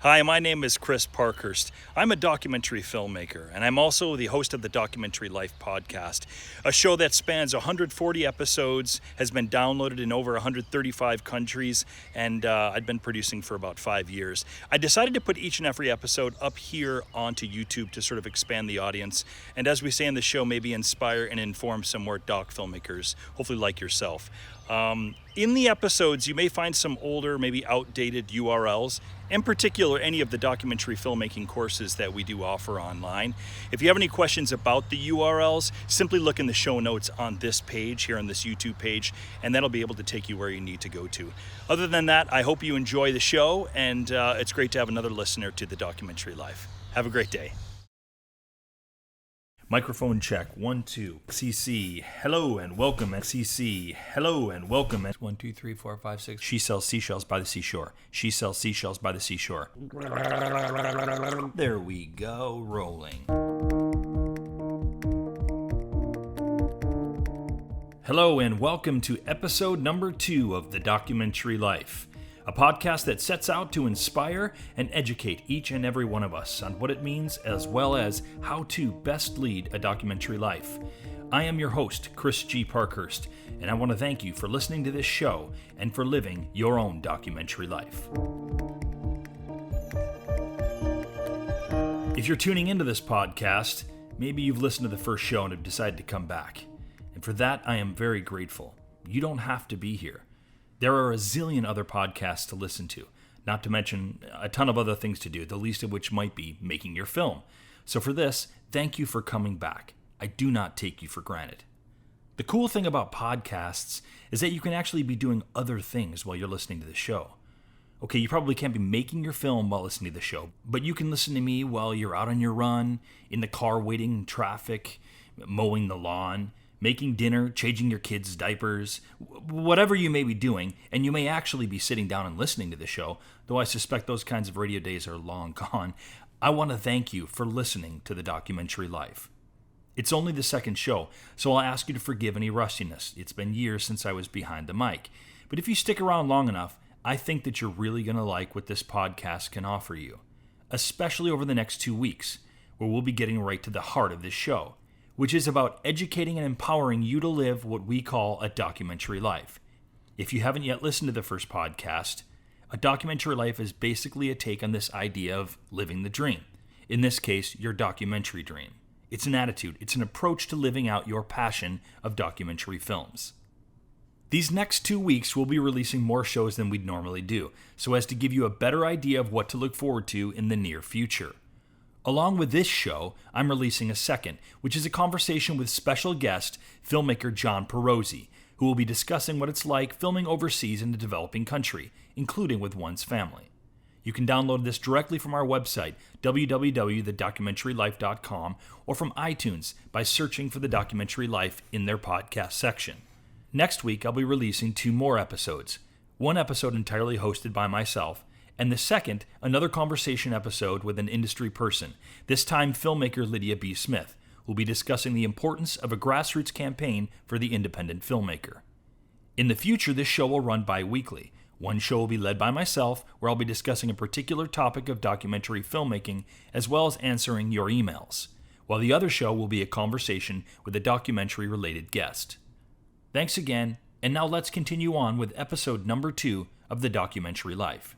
Hi, my name is Chris Parkhurst. I'm a documentary filmmaker, and I'm also the host of the Documentary Life podcast, a show that spans 140 episodes, has been downloaded in over 135 countries, and I've been producing for about 5 years. I decided to put each and every episode up here onto YouTube to sort of expand the audience, and as we say in the show, maybe inspire and inform some more doc filmmakers, hopefully like yourself. In the episodes, you may find some older, maybe outdated URLs, in particular any of the documentary filmmaking courses that we do offer online. If you have any questions about the URLs, simply look in the show notes on this page, here on this YouTube page, and that'll be able to take you where you need to go to. Other than that, I hope you enjoy the show, and it's great to have another listener to the Documentary Life. Have a great day. Microphone check, 1, 2. CC, hello and welcome. CC, hello and welcome. 1, 2, 3, 4, 5, 6. She sells seashells by the seashore. She sells seashells by the seashore. There we go, rolling. Hello and welcome to episode number 2 of The Documentary Life, a podcast that sets out to inspire and educate each and every one of us on what it means as well as how to best lead a documentary life. I am your host, Chris G. Parkhurst, and I want to thank you for listening to this show and for living your own documentary life. If you're tuning into this podcast, maybe you've listened to the first show and have decided to come back. And for that, I am very grateful. You don't have to be here. There are a zillion other podcasts to listen to, not to mention a ton of other things to do, the least of which might be making your film. So for this, thank you for coming back. I do not take you for granted. The cool thing about podcasts is that you can actually be doing other things while you're listening to the show. Okay, you probably can't be making your film while listening to the show, but you can listen to me while you're out on your run, in the car waiting in traffic, mowing the lawn, making dinner, changing your kids' diapers, whatever you may be doing, and you may actually be sitting down and listening to the show, though I suspect those kinds of radio days are long gone. I want to thank you for listening to The Documentary Life. It's only the second show, so I'll ask you to forgive any rustiness. It's been years since I was behind the mic. But if you stick around long enough, I think that you're really going to like what this podcast can offer you, especially over the next 2 weeks, where we'll be getting right to the heart of this show, which is about educating and empowering you to live what we call a documentary life. If you haven't yet listened to the first podcast, a documentary life is basically a take on this idea of living the dream. In this case, your documentary dream. It's an attitude, it's an approach to living out your passion of documentary films. These next 2 weeks we'll be releasing more shows than we'd normally do, so as to give you a better idea of what to look forward to in the near future. Along with this show, I'm releasing a second, which is a conversation with special guest, filmmaker John Perosi, who will be discussing what it's like filming overseas in a developing country, including with one's family. You can download this directly from our website, www.thedocumentarylife.com, or from iTunes by searching for The Documentary Life in their podcast section. Next week, I'll be releasing 2 more episodes. One episode entirely hosted by myself, and the second, another conversation episode with an industry person, this time filmmaker Lydia B. Smith, who will be discussing the importance of a grassroots campaign for the independent filmmaker. In the future, this show will run bi-weekly. One show will be led by myself, where I'll be discussing a particular topic of documentary filmmaking, as well as answering your emails, while the other show will be a conversation with a documentary-related guest. Thanks again, and now let's continue on with episode number 2 of The Documentary Life.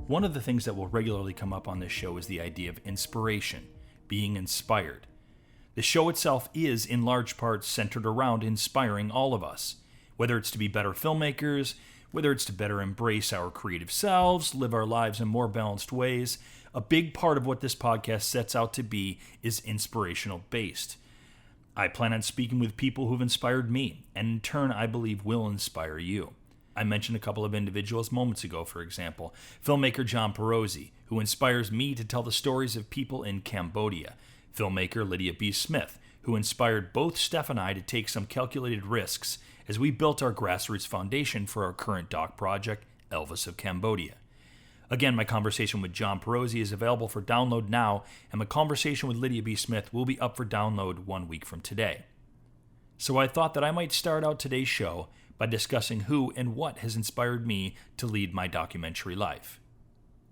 One of the things that will regularly come up on this show is the idea of inspiration, being inspired. The show itself is, in large part, centered around inspiring all of us, whether it's to be better filmmakers, whether it's to better embrace our creative selves, live our lives in more balanced ways. A big part of what this podcast sets out to be is inspirational based. I plan on speaking with people who've inspired me, and in turn, I believe will inspire you. I mentioned a couple of individuals moments ago, for example, filmmaker John Perosi, who inspires me to tell the stories of people in Cambodia, filmmaker Lydia B. Smith, who inspired both Stefan and I to take some calculated risks as we built our grassroots foundation for our current doc project, Elvis of Cambodia. Again, my conversation with John Perosi is available for download now, and my conversation with Lydia B. Smith will be up for download 1 week from today. So I thought that I might start out today's show by discussing who and what has inspired me to lead my documentary life.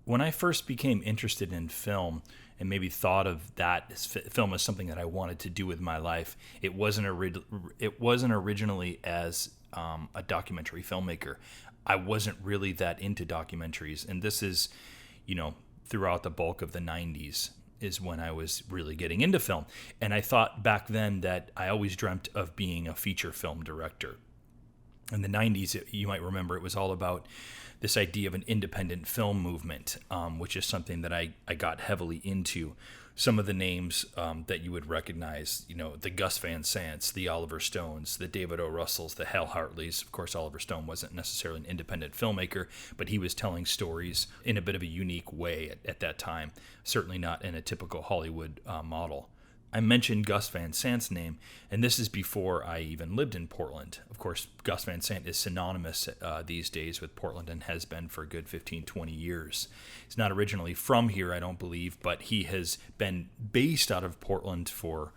When I first became interested in film and maybe thought of that film as something that I wanted to do with my life, it wasn't originally as a documentary filmmaker. I wasn't really that into documentaries, and this is, throughout the bulk of the 90s is when I was really getting into film. And I thought back then that I always dreamt of being a feature film director. In the 90s, you might remember, it was all about this idea of an independent film movement, which is something that I got heavily into. Some of the names that you would recognize, the Gus Van Sants, the Oliver Stones, the David O. Russells, the Hal Hartleys. Of course, Oliver Stone wasn't necessarily an independent filmmaker, but he was telling stories in a bit of a unique way at that time, certainly not in a typical Hollywood model. I mentioned Gus Van Sant's name, and this is before I even lived in Portland. Of course, Gus Van Sant is synonymous these days with Portland and has been for a good 15, 20 years. He's not originally from here, I don't believe, but he has been based out of Portland for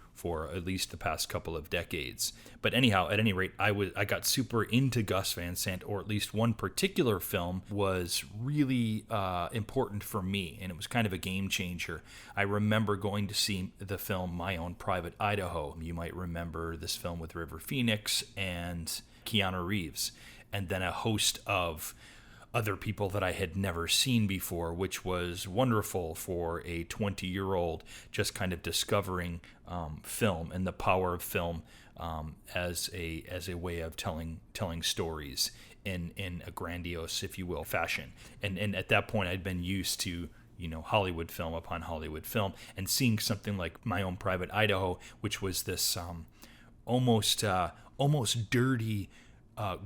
at least the past couple of decades. But anyhow, at any rate, I got super into Gus Van Sant, or at least one particular film was really important for me, and it was kind of a game changer. I remember going to see the film My Own Private Idaho. You might remember this film with River Phoenix and Keanu Reeves, and then a host of other people that I had never seen before, which was wonderful for a 20-year-old just kind of discovering film and the power of film as a way of telling stories in a grandiose, if you will, fashion. And at that point, I'd been used to Hollywood film upon Hollywood film, and seeing something like My Own Private Idaho, which was this almost dirty,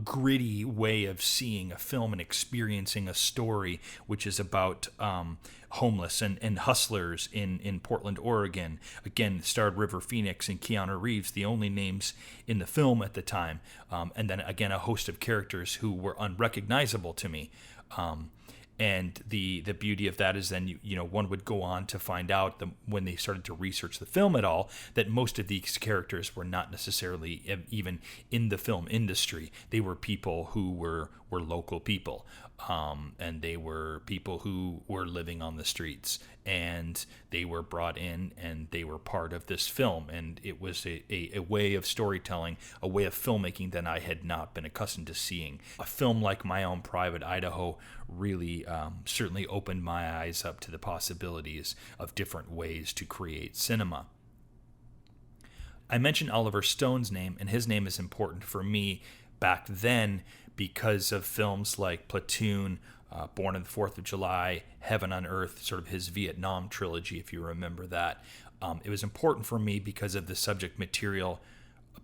gritty way of seeing a film and experiencing a story, which is about homeless and hustlers in Portland, Oregon. Again, starred River Phoenix and Keanu Reeves, the only names in the film at the time. And then again, a host of characters who were unrecognizable to me. And the beauty of that is then, one would go on to find out when they started to research the film at all, that most of these characters were not necessarily even in the film industry. They were people who were local people. And they were people who were living on the streets, and they were brought in and they were part of this film. And it was a way of storytelling, a way of filmmaking that I had not been accustomed to seeing. A film like My Own Private Idaho really certainly opened my eyes up to the possibilities of different ways to create cinema. I mentioned Oliver Stone's name, and his name is important for me back then because of films like Platoon, Born on the 4th of July, Heaven on Earth, sort of his Vietnam trilogy, if you remember that. It was important for me because of the subject material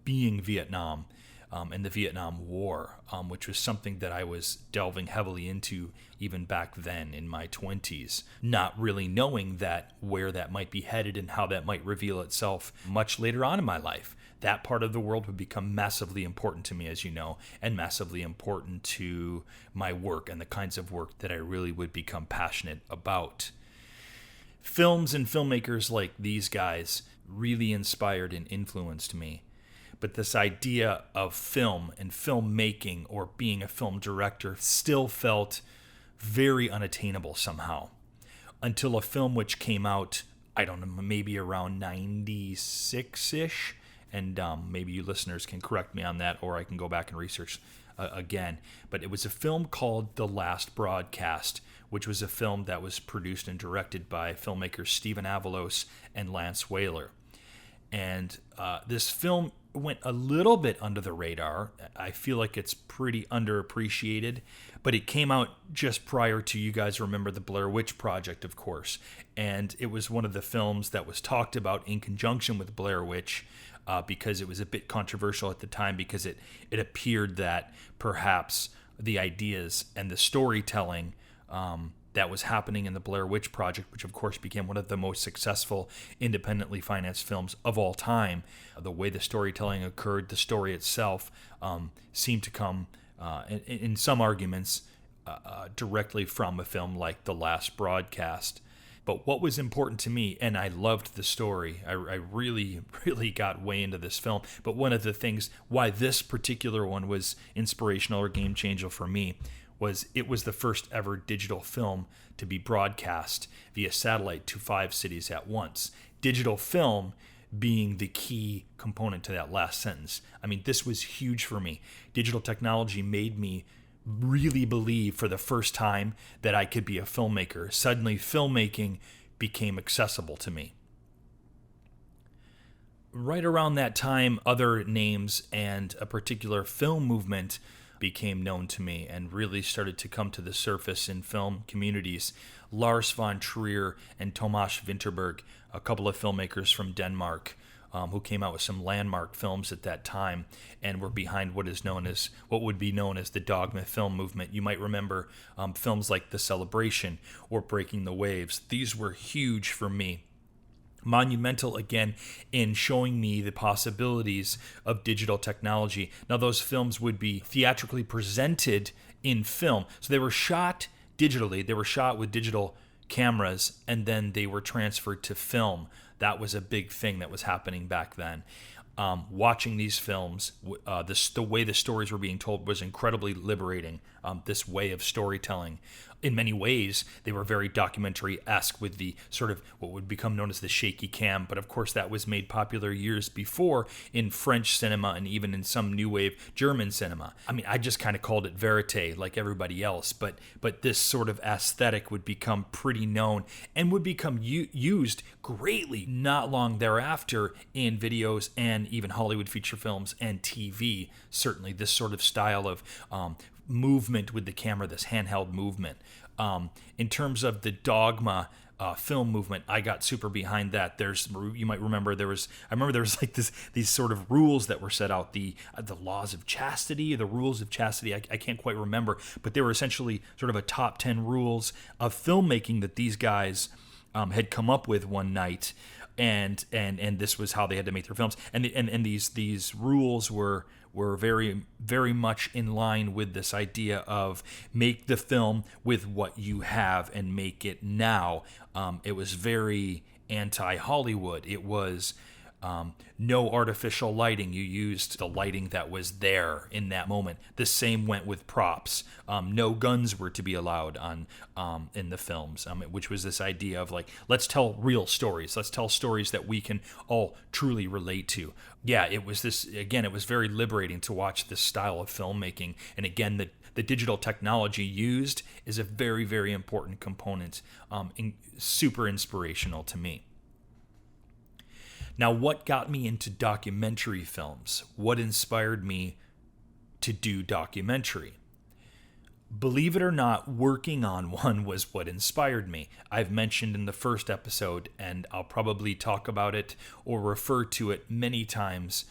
being Vietnam and the Vietnam War, which was something that I was delving heavily into even back then in my 20s, not really knowing where that might be headed and how that might reveal itself much later on in my life. That part of the world would become massively important to me, as you know, and massively important to my work and the kinds of work that I really would become passionate about. Films and filmmakers like these guys really inspired and influenced me. But this idea of film and filmmaking or being a film director still felt very unattainable somehow. Until a film which came out, I don't know, maybe around 96-ish, and maybe you listeners can correct me on that, or I can go back and research again. But it was a film called The Last Broadcast, which was a film that was produced and directed by filmmakers Stephen Avalos and Lance Weiler. And this film went a little bit under the radar. I feel like it's pretty underappreciated, but it came out just prior to, you guys remember the Blair Witch Project, of course. And it was one of the films that was talked about in conjunction with Blair Witch, because it was a bit controversial at the time, because it appeared that perhaps the ideas and the storytelling that was happening in the Blair Witch Project, which of course became one of the most successful independently financed films of all time, the way the storytelling occurred, the story itself seemed to come, in some arguments, directly from a film like The Last Broadcast. But what was important to me, and I loved the story, I really, really got way into this film. But one of the things why this particular one was inspirational or game changer for me was it was the first ever digital film to be broadcast via satellite to 5 cities at once. Digital film being the key component to that last sentence. I mean, this was huge for me. Digital technology made me really believe for the first time that I could be a filmmaker. Suddenly, filmmaking became accessible to me. Right around that time, other names and a particular film movement became known to me and really started to come to the surface in film communities. Lars von Trier and Thomas Vinterberg, a couple of filmmakers from Denmark, who came out with some landmark films at that time and were behind what would be known as the Dogma film movement. You might remember films like The Celebration or Breaking the Waves. These were huge for me. Monumental, again, in showing me the possibilities of digital technology. Now, those films would be theatrically presented in film. So they were shot digitally. They were shot with digital cameras, and then they were transferred to film. That was a big thing that was happening back then. Watching these films, the way the stories were being told was incredibly liberating. This way of storytelling. In many ways, they were very documentary-esque with the sort of what would become known as the shaky cam. But of course, that was made popular years before in French cinema and even in some new wave German cinema. I mean, I just kind of called it verite like everybody else. But this sort of aesthetic would become pretty known and would become used greatly not long thereafter in videos and even Hollywood feature films and TV. Certainly, this sort of style of movement with the camera, this handheld movement. In terms of the Dogma film movement, I got super behind that. You might remember there was like these sort of rules that were set out, the laws of chastity, the rules of chastity. I can't quite remember, but they were essentially sort of a top 10 rules of filmmaking that these guys had come up with one night, and this was how they had to make their films. And these rules were very, very much in line with this idea of make the film with what you have and make it now. It was very anti-Hollywood. It was no artificial lighting. You used the lighting that was there in that moment. The same went with props. No guns were to be allowed in the films, which was this idea of like, let's tell real stories. Let's tell stories that we can all truly relate to. Yeah, it was very liberating to watch this style of filmmaking. And again, the digital technology used is a very, very important component, super inspirational to me. Now, what got me into documentary films? What inspired me to do documentary? Believe it or not, working on one was what inspired me. I've mentioned in the first episode, and I'll probably talk about it or refer to it many times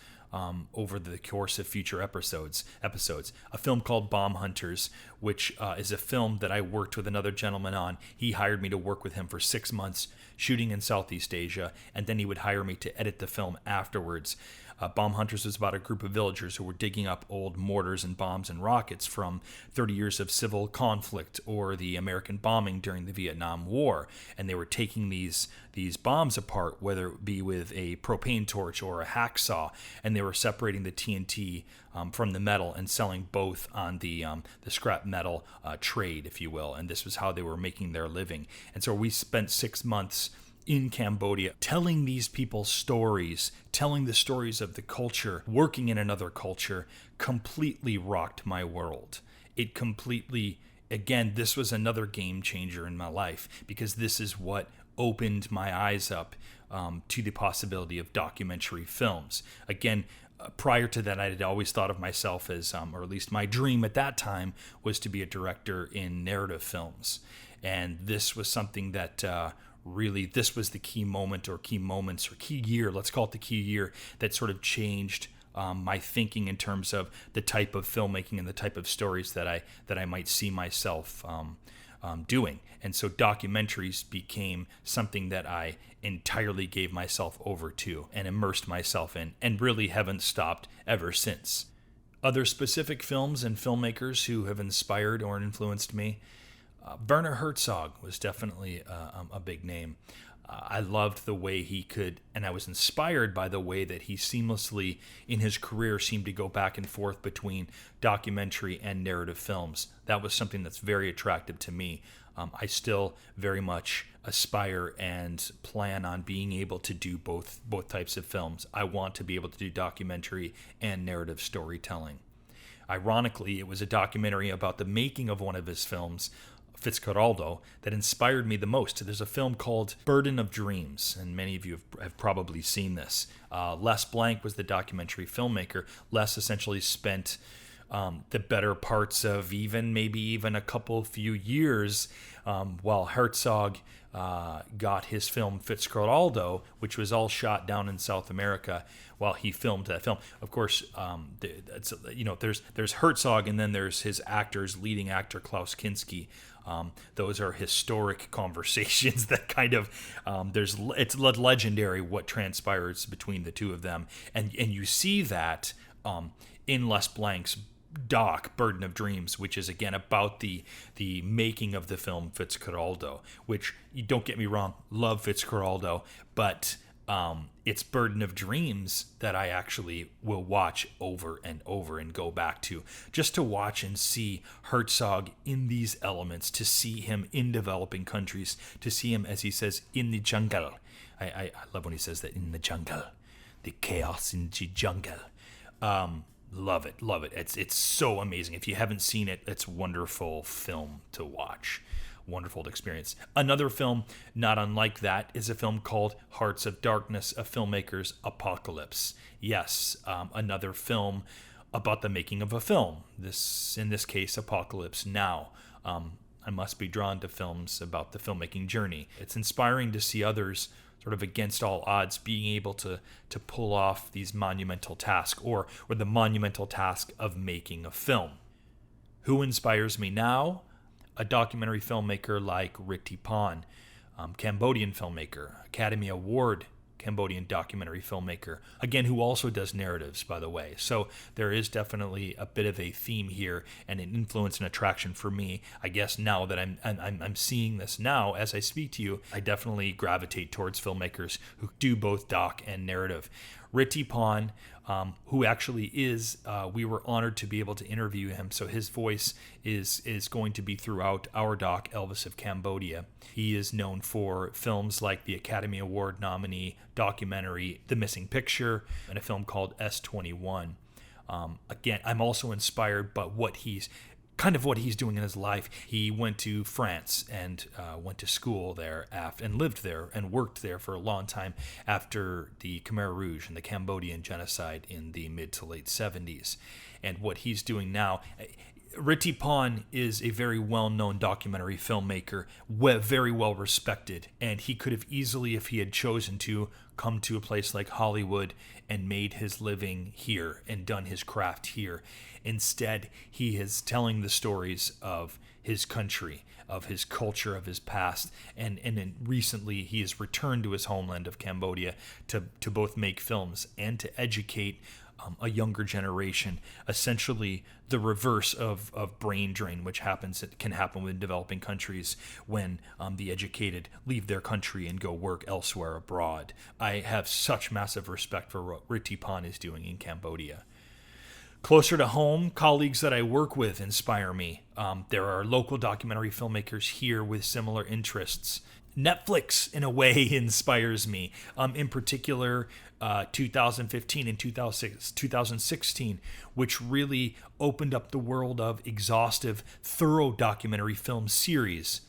over the course of future episodes. A film called Bomb Hunters, which is a film that I worked with another gentleman on. He hired me to work with him for 6 months, shooting in Southeast Asia, and then he would hire me to edit the film afterwards. Bomb Hunters was about a group of villagers who were digging up old mortars and bombs and rockets from 30 years of civil conflict or the American bombing during the Vietnam War. And they were taking these bombs apart, whether it be with a propane torch or a hacksaw, and they were separating the TNT from the metal and selling both on the scrap metal trade, if you will. And this was how they were making their living. And so we spent 6 months in Cambodia, telling these people's stories, telling the stories of the culture, working in another culture, completely rocked my world. It completely, again, this was another game changer in my life because this is what opened my eyes up to the possibility of documentary films. Again, prior to that, I had always thought of myself as, or at least my dream at that time, was to be a director in narrative films. And this was something that really, this was the key moment or key moments or key year, let's call it the key year, that sort of changed my thinking in terms of the type of filmmaking and the type of stories that I might see myself doing. And so documentaries became something that I entirely gave myself over to and immersed myself in, and really haven't stopped ever since. Other specific films and filmmakers who have inspired or influenced me, Verna Herzog was definitely a big name. I loved the way he could, and I was inspired by the way that he seamlessly in his career seemed to go back and forth between documentary and narrative films. That was something that's very attractive to me. I still very much aspire and plan on being able to do both types of films. I want to be able to do documentary and narrative storytelling. Ironically, it was a documentary about the making of one of his films, Fitzcarraldo, that inspired me the most. There's a film called Burden of Dreams, and many of you have probably seen this. Les Blank was the documentary filmmaker. Les essentially spent the better parts of maybe even a few years while Herzog got his film Fitzcarraldo, which was all shot down in South America, while he filmed that film. Of course, there's Herzog, and then there's his leading actor Klaus Kinski. Those are historic conversations that kind of it's legendary what transpires between the two of them, and you see that in Les Blank's doc Burden of Dreams, which is again about the making of the film Fitzcarraldo, which, you don't get me wrong, love Fitzcarraldo, but it's Burden of Dreams that I actually will watch over and over and go back to, just to watch and see Herzog in these elements, to see him in developing countries, to see him, as he says, in the jungle. I love when he says that, in the jungle, the chaos in the jungle. Love it. It's so amazing. If you haven't seen it, it's a wonderful film to watch. Wonderful experience. Another film not unlike that is a film called Hearts of Darkness, a filmmaker's Apocalypse. Yes, another film about the making of a film. In this case, Apocalypse Now. I must be drawn to films about the filmmaking journey. It's inspiring to see others sort of against all odds being able to pull off these monumental tasks, or the monumental task of making a film. Who inspires me now? A documentary filmmaker like Rithy Panh, Cambodian filmmaker, Academy Award Cambodian documentary filmmaker, again, who also does narratives, by the way. So there is definitely a bit of a theme here and an influence and attraction for me. I guess now that I'm seeing this now as I speak to you, I definitely gravitate towards filmmakers who do both doc and narrative. Rithy Panh, who actually is, we were honored to be able to interview him, so his voice is going to be throughout our doc, Elvis of Cambodia. He is known for films like the Academy Award nominee documentary The Missing Picture, and a film called S21. Again, I'm also inspired by what he's doing in his life. He went to France and went to school there and lived there and worked there for a long time after the Khmer Rouge and the Cambodian genocide in the mid to late 70s. And what he's doing now, Rithy Panh is a very well-known documentary filmmaker, very well respected, and he could have easily, if he had chosen to, come to a place like Hollywood and made his living here and done his craft here. Instead, he is telling the stories of his country, of his culture, of his past, and then recently he has returned to his homeland of Cambodia to both make films and to educate a younger generation, essentially the reverse of brain drain, which can happen within developing countries when the educated leave their country and go work elsewhere abroad. I have such massive respect for what Rithy Panh is doing in Cambodia. Closer to home, colleagues that I work with inspire me. There are local documentary filmmakers here with similar interests. Netflix, in a way, inspires me. In particular, 2015 and 2016, which really opened up the world of exhaustive, thorough documentary film series,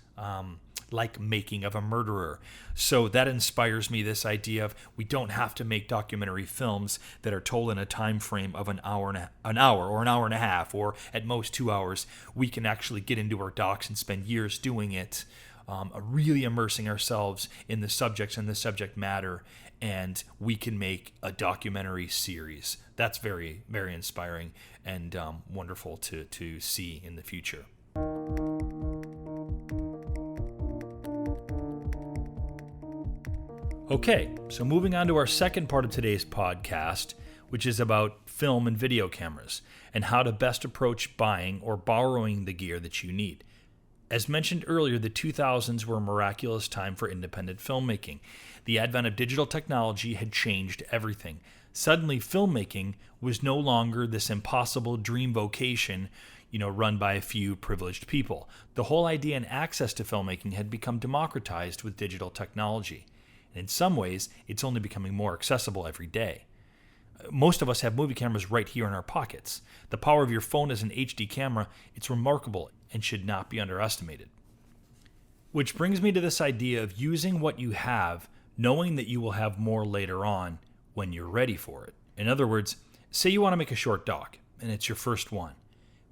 like Making of a Murderer. So that inspires me, this idea of we don't have to make documentary films that are told in a time frame of an hour or an hour and a half, or at most 2 hours. We can actually get into our docs and spend years doing it, really immersing ourselves in the subjects and the subject matter, and we can make a documentary series. That's very, very inspiring and wonderful to see in the future. Okay, so moving on to our second part of today's podcast, which is about film and video cameras and how to best approach buying or borrowing the gear that you need. As mentioned earlier, the 2000s were a miraculous time for independent filmmaking. The advent of digital technology had changed everything. Suddenly, filmmaking was no longer this impossible dream vocation, run by a few privileged people. The whole idea and access to filmmaking had become democratized with digital technology. And in some ways, it's only becoming more accessible every day. Most of us have movie cameras right here in our pockets. The power of your phone as an HD camera, it's remarkable and should not be underestimated. Which brings me to this idea of using what you have, knowing that you will have more later on when you're ready for it. In other words, say you want to make a short doc, and it's your first one.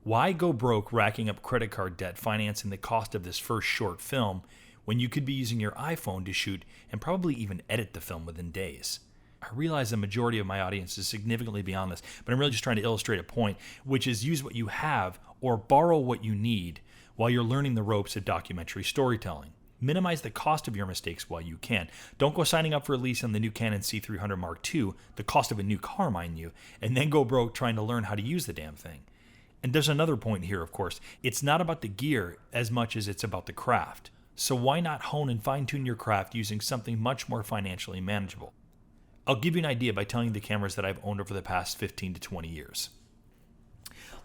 Why go broke racking up credit card debt financing the cost of this first short film when you could be using your iPhone to shoot and probably even edit the film within days? I realize the majority of my audience is significantly beyond this, but I'm really just trying to illustrate a point, which is use what you have or borrow what you need while you're learning the ropes of documentary storytelling. Minimize the cost of your mistakes while you can. Don't go signing up for a lease on the new Canon C100 Mark II, the cost of a new car, mind you, and then go broke trying to learn how to use the damn thing. And there's another point here, of course. It's not about the gear as much as it's about the craft. So why not hone and fine-tune your craft using something much more financially manageable? I'll give you an idea by telling you the cameras that I've owned over the past 15 to 20 years.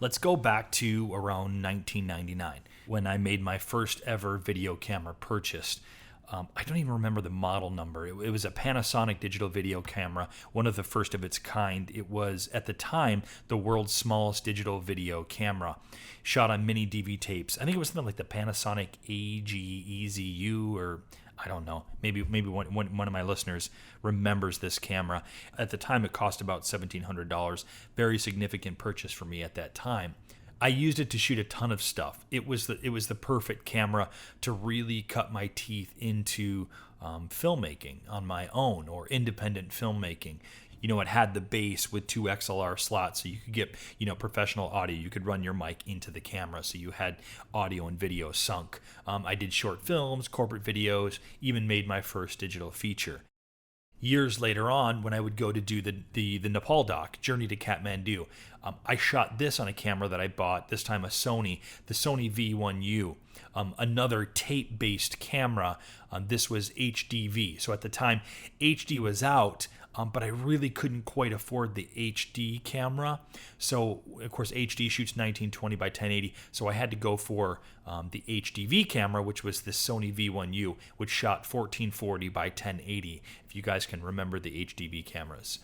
Let's go back to around 1999 when I made my first ever video camera purchase. I don't even remember the model number. It was a Panasonic digital video camera, one of the first of its kind. It was, at the time, the world's smallest digital video camera, shot on mini DV tapes. I think it was something like the Panasonic AG-EZU, or I don't know. Maybe one of my listeners remembers this camera. At the time, it cost about $1,700. Very significant purchase for me at that time. I used it to shoot a ton of stuff. It was the perfect camera to really cut my teeth into filmmaking on my own, or independent filmmaking. It had the base with 2 XLR slots, so you could get, professional audio. You could run your mic into the camera, so you had audio and video sunk. I did short films, corporate videos, even made my first digital feature. Years later on, when I would go to do the Nepal doc, Journey to Kathmandu, I shot this on a camera that I bought, this time the Sony V1U, another tape-based camera. This was HDV. So at the time, HD was out, but I really couldn't quite afford the HD camera. So, of course, HD shoots 1920 by 1080, so I had to go for the HDV camera, which was the Sony V1U, which shot 1440 by 1080, if you guys can remember the HDV cameras.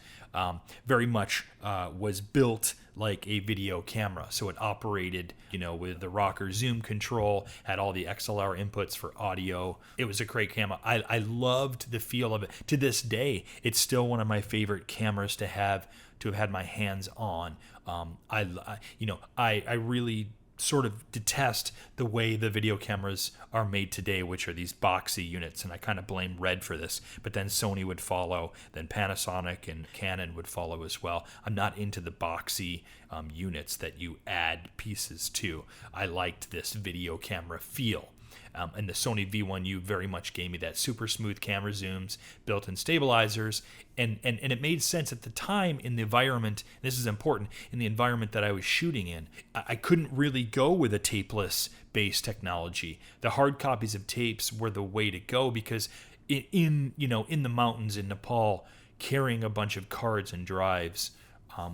Very much was built like a video camera, so it operated, with the rocker zoom control, had all the XLR inputs for audio. It was a great camera. I loved the feel of it. To this day, it's still one of my favorite cameras to have had my hands on. I really sort of detest the way the video cameras are made today, which are these boxy units, and I kind of blame Red for this, but then Sony would follow, then Panasonic and Canon would follow as well. I'm not into the boxy units that you add pieces to. I liked this video camera feel. And the Sony V1U very much gave me that super smooth camera zooms, built-in stabilizers, and it made sense at the time in the environment. This is important, in the environment that I was shooting in. I couldn't really go with a tapeless based technology. The hard copies of tapes were the way to go, because in the mountains in Nepal, carrying a bunch of cards and drives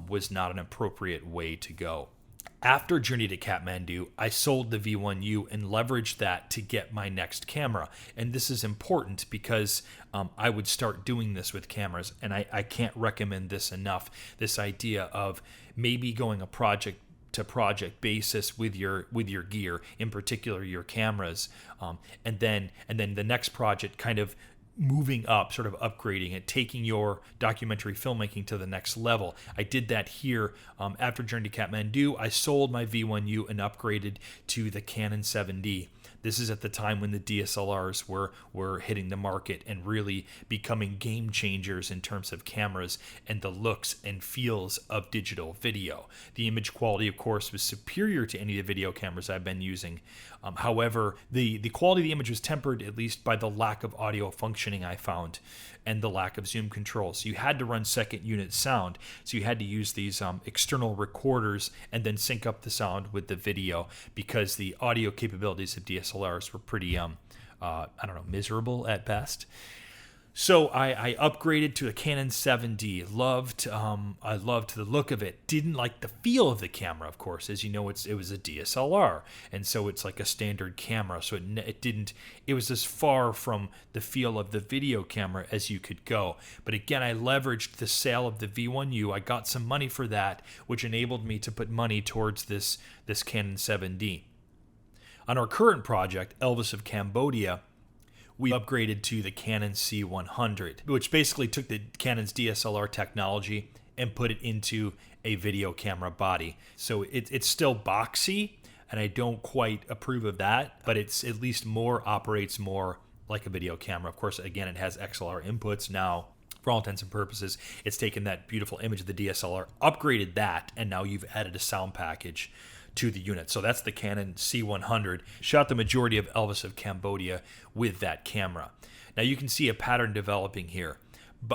was not an appropriate way to go. After Journey to Kathmandu, I sold the V1U and leveraged that to get my next camera. And this is important because I would start doing this with cameras, and I can't recommend this enough. This idea of maybe going a project to project basis with your gear, in particular your cameras, and then the next project kind of moving up, sort of upgrading it, taking your documentary filmmaking to the next level. I did that here. After Journey to Kathmandu, I sold my V1U and upgraded to the Canon 7D. This is at the time when the DSLRs were hitting the market and really becoming game changers in terms of cameras and the looks and feels of digital video. The image quality, of course, was superior to any of the video cameras I've been using, However, the quality of the image was tempered at least by the lack of audio functioning I found and the lack of zoom control. So you had to run second unit sound. So you had to use these external recorders and then sync up the sound with the video because the audio capabilities of DSLRs were pretty, miserable at best. So I upgraded to a Canon 7D. I loved the look of it. Didn't like the feel of the camera, of course. As you know, it was a DSLR, and so it's like a standard camera. So it was as far from the feel of the video camera as you could go. But again, I leveraged the sale of the V1U. I got some money for that, which enabled me to put money towards this Canon 7D. On our current project, Elvis of Cambodia, we upgraded to the Canon C100, which basically took the Canon's DSLR technology and put it into a video camera body. So it's still boxy, and I don't quite approve of that, but it's at least operates more like a video camera. Of course, again, it has XLR inputs now. For all intents and purposes, it's taken that beautiful image of the DSLR, upgraded that, and now you've added a sound package to the unit. So that's the Canon C100. Shot the majority of Elvis of Cambodia with that camera. Now you can see a pattern developing here,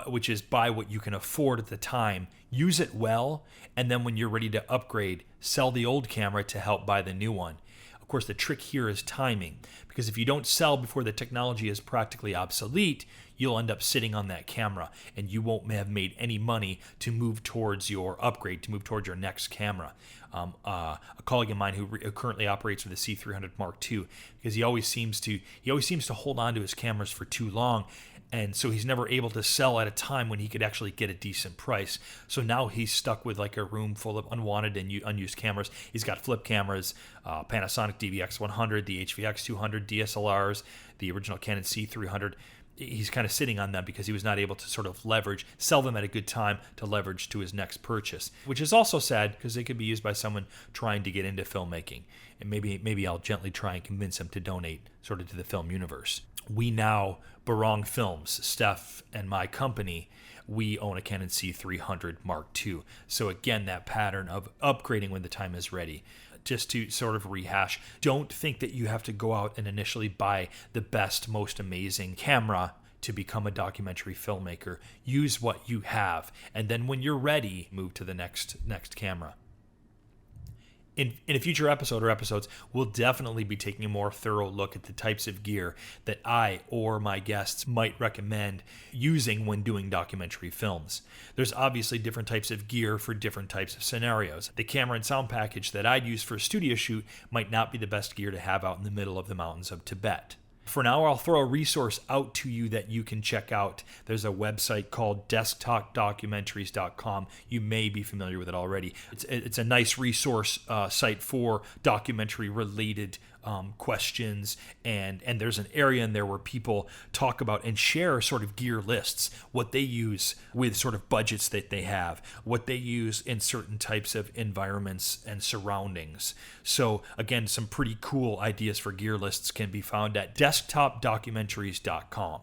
which is buy what you can afford at the time, use it well, and then when you're ready to upgrade, sell the old camera to help buy the new one. Of course, the trick here is timing, because if you don't sell before the technology is practically obsolete, you'll end up sitting on that camera, and you won't have made any money to move towards your upgrade, to move towards your next camera. A colleague of mine who currently operates with the C300 Mark II, because he always seems to hold on to his cameras for too long, and so he's never able to sell at a time when he could actually get a decent price. So now he's stuck with like a room full of unwanted and unused cameras. He's got flip cameras, Panasonic DVX100, the HVX200, DSLRs, the original Canon C300. He's kind of sitting on them because he was not able to sort of sell them at a good time to leverage to his next purchase, which is also sad because they could be used by someone trying to get into filmmaking. And maybe I'll gently try and convince him to donate sort of to the film universe. We now, Barong Films, Steph and my company, we own a Canon C300 Mark II. So again, that pattern of upgrading when the time is ready. Just to sort of rehash, don't think that you have to go out and initially buy the best, most amazing camera to become a documentary filmmaker. Use what you have, and then when you're ready, move to the next camera. In a future episode or episodes, we'll definitely be taking a more thorough look at the types of gear that I or my guests might recommend using when doing documentary films. There's obviously different types of gear for different types of scenarios. The camera and sound package that I'd use for a studio shoot might not be the best gear to have out in the middle of the mountains of Tibet. For now, I'll throw a resource out to you that you can check out. There's a website called desktopdocumentaries.com. You may be familiar with it already. It's a nice resource site for documentary-related questions, and there's an area in there where people talk about and share sort of gear lists, what they use with sort of budgets that they have, what they use in certain types of environments and surroundings. So again, some pretty cool ideas for gear lists can be found at desktopdocumentaries.com.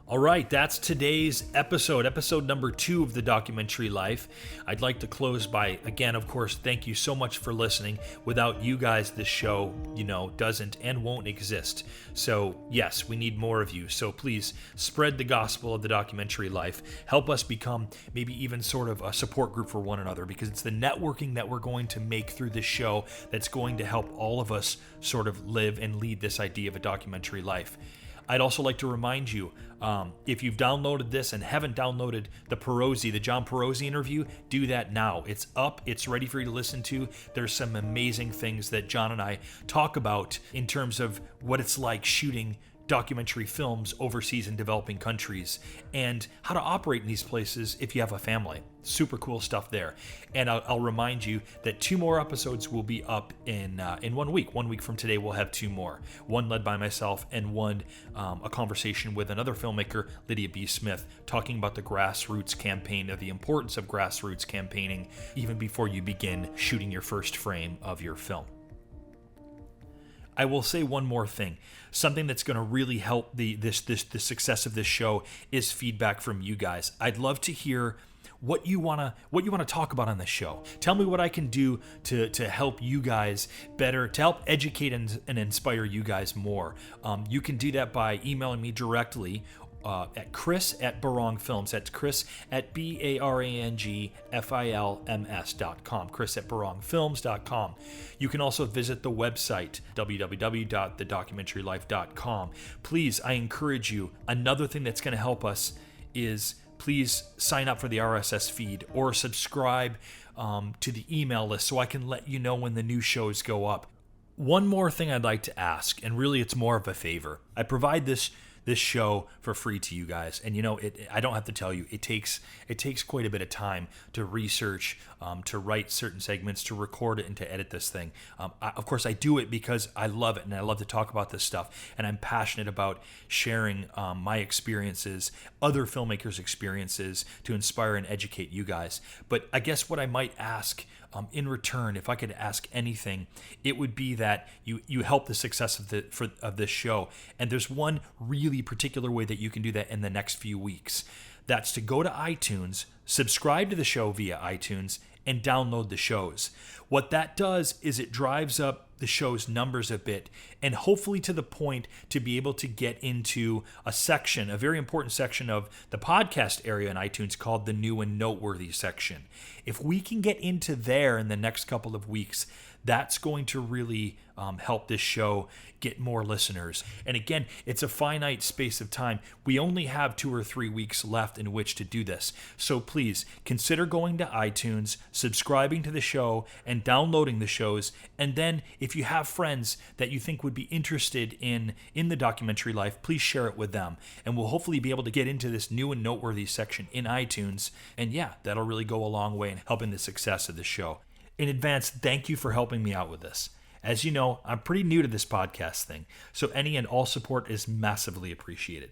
All right, that's today's episode number 2 of The Documentary Life. I'd like to close by, again, of course, thank you so much for listening. Without you guys, this show, doesn't and won't exist. So, yes, we need more of you. So please spread the gospel of The Documentary Life. Help us become maybe even sort of a support group for one another, because it's the networking that we're going to make through this show that's going to help all of us sort of live and lead this idea of a documentary life. I'd also like to remind you, if you've downloaded this and haven't downloaded the John Perosi interview, do that now. It's up. It's ready for you to listen to. There's some amazing things that John and I talk about in terms of what it's like shooting documentary films overseas in developing countries and how to operate in these places if you have a family. Super cool stuff there. And I'll remind you that 2 more episodes will be up in 1 week. 1 week from today, we'll have 2 more. One led by myself and one a conversation with another filmmaker, Lydia B. Smith, talking about the grassroots campaign, of the importance of grassroots campaigning even before you begin shooting your first frame of your film. I will say one more thing. Something that's going to really help the success of this show is feedback from you guys. I'd love to hear what you wanna talk about on the show. Tell me what I can do to help you guys better, to help educate and inspire you guys more. You can do that by emailing me directly at chris@barongfilms. That's chris@barangfilms.com. chris@barongfilms.com. You can also visit the website, www.thedocumentarylife.com. Please, I encourage you, another thing that's going to help us is please sign up for the RSS feed or subscribe to the email list so I can let you know when the new shows go up. One more thing I'd like to ask, and really it's more of a favor. I provide this show for free to you guys, and I don't have to tell you, it takes quite a bit of time to research, to write certain segments, to record it, and to edit this thing. Of course, I do it because I love it and I love to talk about this stuff, and I'm passionate about sharing my experiences, other filmmakers' experiences, to inspire and educate you guys. But I guess what I might ask in return, if I could ask anything, it would be that you help the success of this show. And there's one really particular way that you can do that in the next few weeks. That's to go to iTunes, subscribe to the show via iTunes, and download the shows. What that does is it drives up the show's numbers a bit, and hopefully to the point to be able to get into a section, a very important section of the podcast area in iTunes called the New and Noteworthy section. If we can get into there in the next couple of weeks, that's going to really help this show get more listeners. And again, it's a finite space of time. We only have 2 or 3 weeks left in which to do this. So please consider going to iTunes, subscribing to the show, and downloading the shows. And then if you have friends that you think would be interested in the documentary life, please share it with them. And we'll hopefully be able to get into this New and Noteworthy section in iTunes. And yeah, that'll really go a long way in helping the success of the show. In advance, thank you for helping me out with this. As you know, I'm pretty new to this podcast thing, so any and all support is massively appreciated.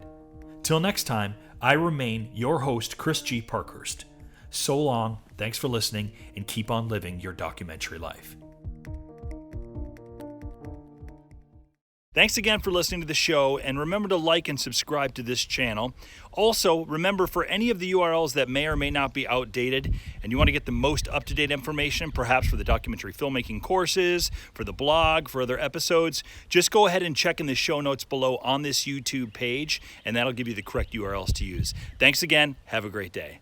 Till next time, I remain your host, Chris G. Parkhurst. So long, thanks for listening, and keep on living your documentary life. Thanks again for listening to the show, and remember to like and subscribe to this channel. Also, remember, for any of the URLs that may or may not be outdated, and you want to get the most up-to-date information, perhaps for the documentary filmmaking courses, for the blog, for other episodes, just go ahead and check in the show notes below on this YouTube page, and that'll give you the correct URLs to use. Thanks again. Have a great day.